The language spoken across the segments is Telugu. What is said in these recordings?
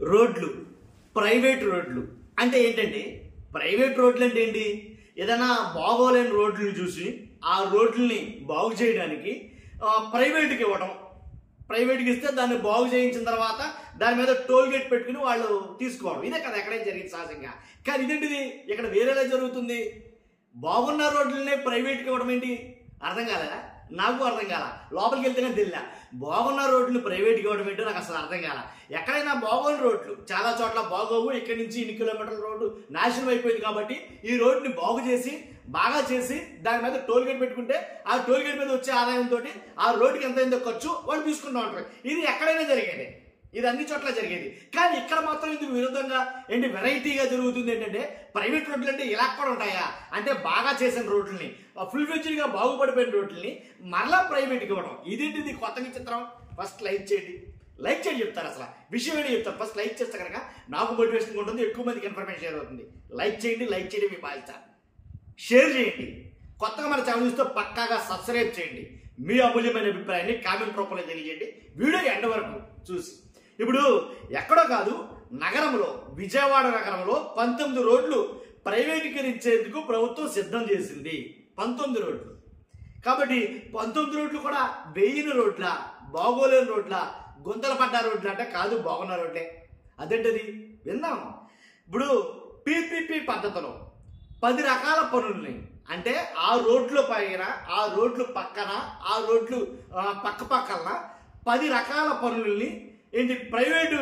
రోడ్లు, ప్రైవేట్ రోడ్లు అంటే ఏంటండి? ప్రైవేట్ రోడ్లు అంటే ఏంటి? ఏదైనా బాగోలేని రోడ్లను చూసి ఆ రోడ్లని బాగు చేయడానికి ప్రైవేట్కి ఇవ్వడం. ప్రైవేట్కి ఇస్తే దాన్ని బాగు చేయించిన తర్వాత దాని మీద టోల్ గేట్ పెట్టుకుని వాళ్ళు తీసుకోవడం. ఇదే కదా ఎక్కడైనా జరిగింది సహజంగా. కానీ ఇదేంటిది ఇక్కడ వేరేలా జరుగుతుంది. బాగున్న రోడ్లనే ప్రైవేట్కి ఇవ్వడం ఏంటి? అర్థం కాలేదా? నాకు అర్థం కాల. లోపలికి వెళ్తేనే తెలియా. బాగున్న రోడ్లు ప్రైవేట్కి ఇవ్వడం ఏంటో నాకు అసలు అర్థం కాల. ఎక్కడైనా బాగోని రోడ్లు చాలా చోట్ల బాగోవు. ఇక్కడి నుంచి ఇన్ని కిలోమీటర్ల రోడ్డు నాశనం అయిపోయింది కాబట్టి ఈ రోడ్ని బాగు చేసి బాగా చేసి దాని మీద టోల్ గేట్ పెట్టుకుంటే ఆ టోల్ గేట్ మీద వచ్చే ఆదాయంతో ఆ రోడ్డుకి ఎంత అయిందో ఖర్చు వాళ్ళు తీసుకుంటూ ఉంటారు. ఇది ఎక్కడైనా జరిగేది, ఇది అన్ని చోట్ల జరిగేది. కానీ ఇక్కడ మాత్రం ఇందుకు విరుద్ధంగా ఏంటి వెరైటీగా జరుగుతుంది ఏంటంటే ప్రైవేట్ రోడ్లు అంటే ఇలా కూడా ఉంటాయా అంటే బాగా చేసిన రోడ్లని, ఫుల్ ఫ్లెడ్జ్డ్గా బాగుపడిపోయిన రోడ్లని మరలా ప్రైవేట్కి ఇవ్వడం. ఇదేంటిది కొత్త విచిత్రం. ఫస్ట్ లైక్ చేయండి, లైక్ చేయండి చెప్తారు. అసలు విషయం ఏంటి చెప్తారు. ఫస్ట్ లైక్ చేస్తే కనుక నాకు మోటివేషన్ ఉంటుంది, ఎక్కువ మందికి ఇన్ఫర్మేషన్ షేర్ అవుతుంది. లైక్ చేయండి, లైక్ చేయడం మీ బాధ్యత. షేర్ చేయండి. కొత్తగా మన ఛానల్ చూస్తే పక్కాగా సబ్స్క్రైబ్ చేయండి. మీ అమూల్యమైన అభిప్రాయాన్ని కామెంట్ రూపంలో తెలియజేయండి వీడియో ఎండ్ వరకు చూసి. ఇప్పుడు ఎక్కడో కాదు, నగరంలో, విజయవాడ నగరంలో 19 రోడ్లు ప్రైవేటీకరించేందుకు ప్రభుత్వం సిద్ధం చేసింది. 19 రోడ్లు. కాబట్టి 19 రోడ్లు కూడా వేయిన రోడ్ల, బాగోలేని రోడ్ల, గుంతలు పడ్డ రోడ్లు అంటే కాదు, బాగున్న రోడ్లే. అదేంటది విందాం. ఇప్పుడు పీపీపీ పద్ధతిలో 10 రకాల పనుల్ని అంటే ఆ రోడ్ల పైన, ఆ రోడ్లు పక్కన, ఆ రోడ్లు పక్కన 10 రకాల పనుల్ని ఏంటి ప్రైవేటు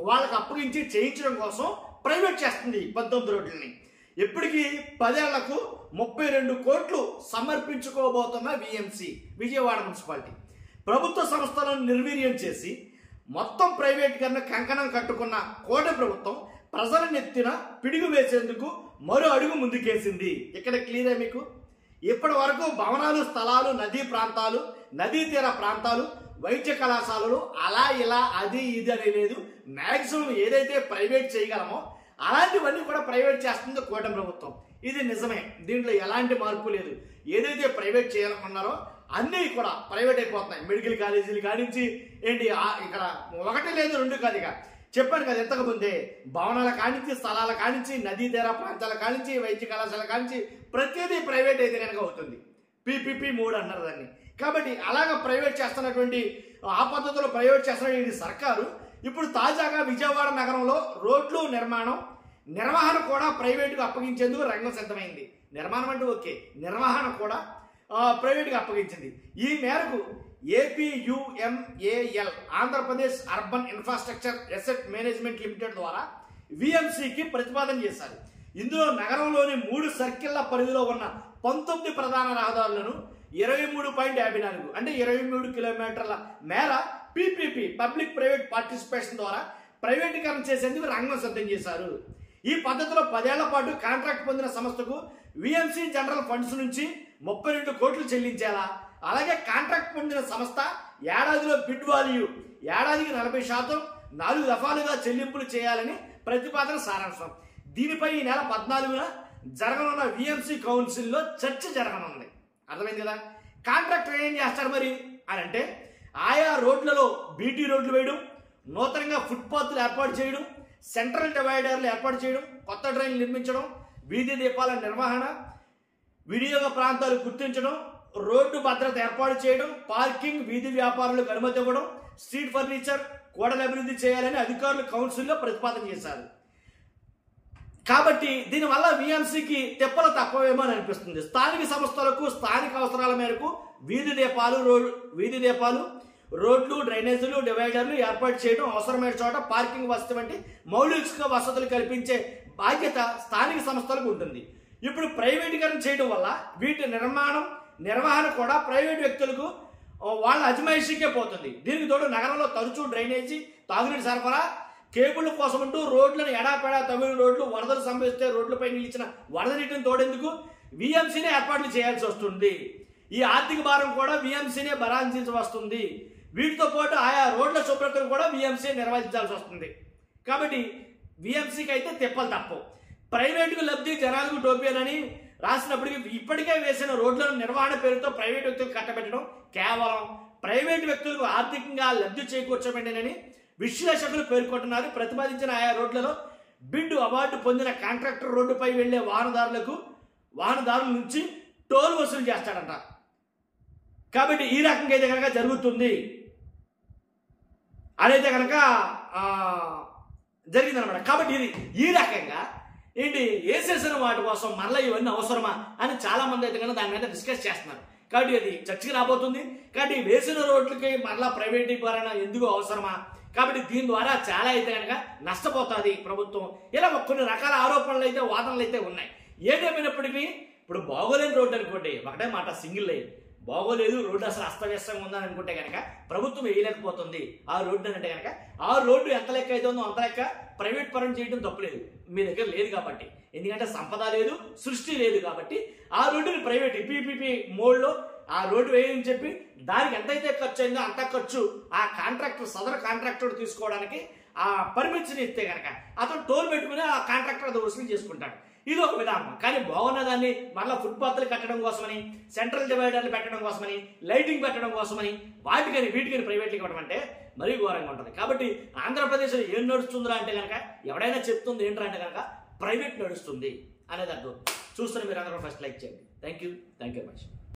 వాళ్ళకి అప్పగించి చేయించడం కోసం ప్రైవేట్ చేస్తుంది 19 రోడ్లని. ఎప్పటికీ 10 ఏళ్లకు 32 కోట్లు సమర్పించుకోబోతున్న విఎంసి విజయవాడ మున్సిపాలిటీ ప్రభుత్వ సంస్థలను నిర్వీర్యం చేసి మొత్తం ప్రైవేటీకరణ కంకణం కట్టుకున్న కోట ప్రభుత్వం ప్రజల నెత్తిన పిడుగు వేసేందుకు మరో అడుగు ముందుకేసింది. ఇక్కడ క్లియరే మీకు. ఇప్పటి వరకు భవనాలు, స్థలాలు, నదీ ప్రాంతాలు, నదీ తీర ప్రాంతాలు, వైద్య కళాశాలలు అలా ఇలా అది ఇది అని లేదు. మ్యాక్సిమం ఏదైతే ప్రైవేట్ చేయగలమో అలాంటివన్నీ కూడా ప్రైవేట్ చేస్తుంది కూటమి ప్రభుత్వం. ఇది నిజమే, దీంట్లో ఎలాంటి మార్పు లేదు. ఏదైతే ప్రైవేట్ చేయాలనుకున్నారో అన్నీ కూడా ప్రైవేట్ అయిపోతున్నాయి. మెడికల్ కాలేజీలు కానించి ఏంటి ఇక్కడ ఒకటి లేదు, 2 కాదు. ఇక చెప్పాను కదా ఇంతకు ముందే, భవనాల కానించి, స్థలాల కానించి, నదీ తీర ప్రాంతాల కానించి, వైద్య కళాశాల కానించి ప్రతిదీ ప్రైవేట్ అయితే కనుక అవుతుంది. పీపీపీ 3 అన్నారు దాన్ని. కాబట్టి అలాగ ప్రైవేట్ చేస్తున్నటువంటి ఆ పద్ధతిలో ప్రైవేట్ చేస్తున్న సర్కారు ఇప్పుడు తాజాగా విజయవాడ నగరంలో రోడ్లు నిర్వహణ కూడా ప్రైవేటుకు అప్పగించేందుకు రంగం సిద్ధమైంది. నిర్మాణం అంటే ఓకే, నిర్వహణ కూడా ప్రైవేట్గా అప్పగించింది. ఈ మేరకు ఏపీయుఎంఏఎల్ Andhra Pradesh urban infrastructure asset management limited ద్వారా విఎంసికి ప్రతిపాదన చేశారు. ఇందులో నగరంలోని 3 సర్కిళ్ల పరిధిలో ఉన్న 19 ప్రధాన రహదారులను 23.54 అంటే 23 కిలోమీటర్ల మేర పీపీపీ పబ్లిక్ ప్రైవేట్ పార్టిసిపేషన్ ద్వారా ప్రైవేటీకరణ చేసేందుకు రంగం సిద్ధం చేశారు. ఈ పద్ధతిలో 10 ఏళ్ల పాటు కాంట్రాక్ట్ పొందిన సంస్థకు విఎంసి జనరల్ ఫండ్స్ నుంచి 32 కోట్లు చెల్లించేలా, అలాగే కాంట్రాక్ట్ పొందిన సంస్థ ఏడాదిలో బిడ్ వాల్యూ ఏడాదికి 40% 4 దఫాలుగా చెల్లింపులు చేయాలని ప్రతిపాదన సారాంశం. దీనిపై ఈ నెల 14న జరగనున్న విఎంసి కౌన్సిల్లో చర్చ జరగనుంది. అర్థమైంది కదా. కాంట్రాక్టర్ ఏం చేస్తారు మరి అని అంటే, ఆయా రోడ్లలో బీటీ రోడ్లు వేయడం, నూతనంగా ఫుట్పాత్లు ఏర్పాటు చేయడం, సెంట్రల్ డివైడర్లు ఏర్పాటు చేయడం, కొత్త డ్రైన్లు నిర్మించడం, వీధి దీపాల నిర్వహణ, వినియోగ ప్రాంతాలు గుర్తించడం, రోడ్డు భద్రత ఏర్పాటు చేయడం, పార్కింగ్, వీధి వ్యాపారులకు అనుమతి ఇవ్వడం, స్ట్రీట్ ఫర్నిచర్ కూడలి అభివృద్ధి చేయాలని అధికారులు కౌన్సిల్లో ప్రతిపాదన చేశారు. కాబట్టి దీనివల్ల విఎంసికి తెప్పలు తక్కువేమో అని అనిపిస్తుంది. స్థానిక సంస్థలకు స్థానిక అవసరాల మేరకు వీధి దీపాలు, రోడ్లు, డ్రైనేజీలు, డివైడర్లు ఏర్పాటు చేయడం, అవసరమైన చోట పార్కింగ్ వసతి వంటి మౌలిక వసతులు కల్పించే బాధ్యత స్థానిక సంస్థలకు ఉంటుంది. ఇప్పుడు ప్రైవేటీకరణ చేయడం వల్ల వీటి నిర్వహణ కూడా ప్రైవేట్ వ్యక్తులకు వాళ్ళ అజమాయిషీకే పోతుంది. దీనికి తోడు నగరంలో తరచూ డ్రైనేజీ, తాగునీటి సరఫరా, కేబుల్ కోసం అంటూ రోడ్లను ఎడాపెడా తమిళ రోడ్లు వరదలు సంభవిస్తే రోడ్లపై నిలిచిన వరద నీటిని తోడేందుకు విఎంసీనే ఏర్పాట్లు చేయాల్సి వస్తుంది. ఈ ఆర్థిక భారం కూడా విఎంసీనే భరాంచాల్సి వస్తుంది. వీటితో పాటు ఆయా రోడ్ల శుభ్రతను కూడా విఎంసీ నిర్వహించాల్సి వస్తుంది. కాబట్టి విఎంసీకి అయితే తెప్పలు తప్పవు. ప్రైవేటుకు లబ్ధి జనాలకు టోపియాలని రాసినప్పటికీ ఇప్పటికే వేసిన రోడ్లను నిర్వహణ పేరుతో ప్రైవేట్ వ్యక్తులకు కట్టబెట్టడం కేవలం ప్రైవేట్ వ్యక్తులకు ఆర్థికంగా లబ్ధి చేకూర్చబడినని విశ్లేషకులు పేర్కొంటున్నారు. ప్రతిపాదించిన ఆయా రోడ్లలో బిడ్ అవార్డు పొందిన కాంట్రాక్టర్ రోడ్డుపై వెళ్లే వాహనదారుల నుంచి టోల్ వసూలు చేస్తాడంట. కాబట్టి ఈ రకంగా అయితే కనుక జరుగుతుంది అదైతే కనుక జరిగిందనమాట. కాబట్టి ఇది ఈ రకంగా ఏంటి వేసేసిన వాటి కోసం మరలా ఇవన్నీ అవసరమా అని చాలా మంది అయితే కనుక దాని మీద డిస్కస్ చేస్తున్నారు. కాబట్టి అది చర్చకి రాబోతుంది. కాబట్టి వేసిన రోడ్లకి మరలా ప్రైవేటీకరణ ఎందుకు అవసరమా, కాబట్టి దీని ద్వారా చాలా అయితే కనుక నష్టపోతుంది ప్రభుత్వం. ఇలా కొన్ని రకాల ఆరోపణలు అయితే వాదనలు అయితే ఉన్నాయి. ఏదేమైనప్పటికీ ఇప్పుడు బాగోలేని రోడ్డు అనుకోండి, ఒకటే మాట సింగిల్ లైన్ బాగోలేదు, రోడ్డు అసలు అస్తవ్యస్తంగా ఉందని అనుకుంటే కనుక ప్రభుత్వం వేయలేకపోతుంది ఆ రోడ్డు అంటే కనుక ఆ రోడ్డు ఎంత లెక్క అయితే ఉందో అంత లెక్క ప్రైవేట్ పరం చేయడం తప్పులేదు, మీ దగ్గర లేదు కాబట్టి. ఎందుకంటే సంపద లేదు, సృష్టి లేదు కాబట్టి ఆ రోడ్డుని ప్రైవేట్ పీపీపీ మోడ్లో ఆ రోడ్డు వేయని చెప్పి దానికి ఎంతైతే ఖర్చు అయిందో అంత ఖర్చు ఆ కాంట్రాక్టర్ సదరు కాంట్రాక్టర్ తీసుకోవడానికి ఆ పర్మిషన్ ఇస్తే కనుక అతను టోల్ పెట్టుకుని ఆ కాంట్రాక్టర్ అది వసూలు చేసుకుంటాడు. ఇది ఒక విధానం. కానీ బాగున్న దాన్ని మళ్ళీ ఫుట్పాత్లు కట్టడం కోసమని, సెంట్రల్ డివైడర్లు పెట్టడం కోసమని, లైటింగ్ పెట్టడం కోసమని వీటికని ప్రైవేట్కి ఇవ్వడం అంటే మరీ ఘోరంగా ఉంటుంది. కాబట్టి ఆంధ్రప్రదేశ్లో ఏం నడుస్తుందిరా అంటే కనుక ఎవడైనా చెప్తుంది ఏంటంటే అంటే కనుక ప్రైవేట్ నడుస్తుంది అనేది అర్థం. చూస్తున్న మీరు అందరూ ఫస్ట్ లైక్ చేయండి. Thank you very much.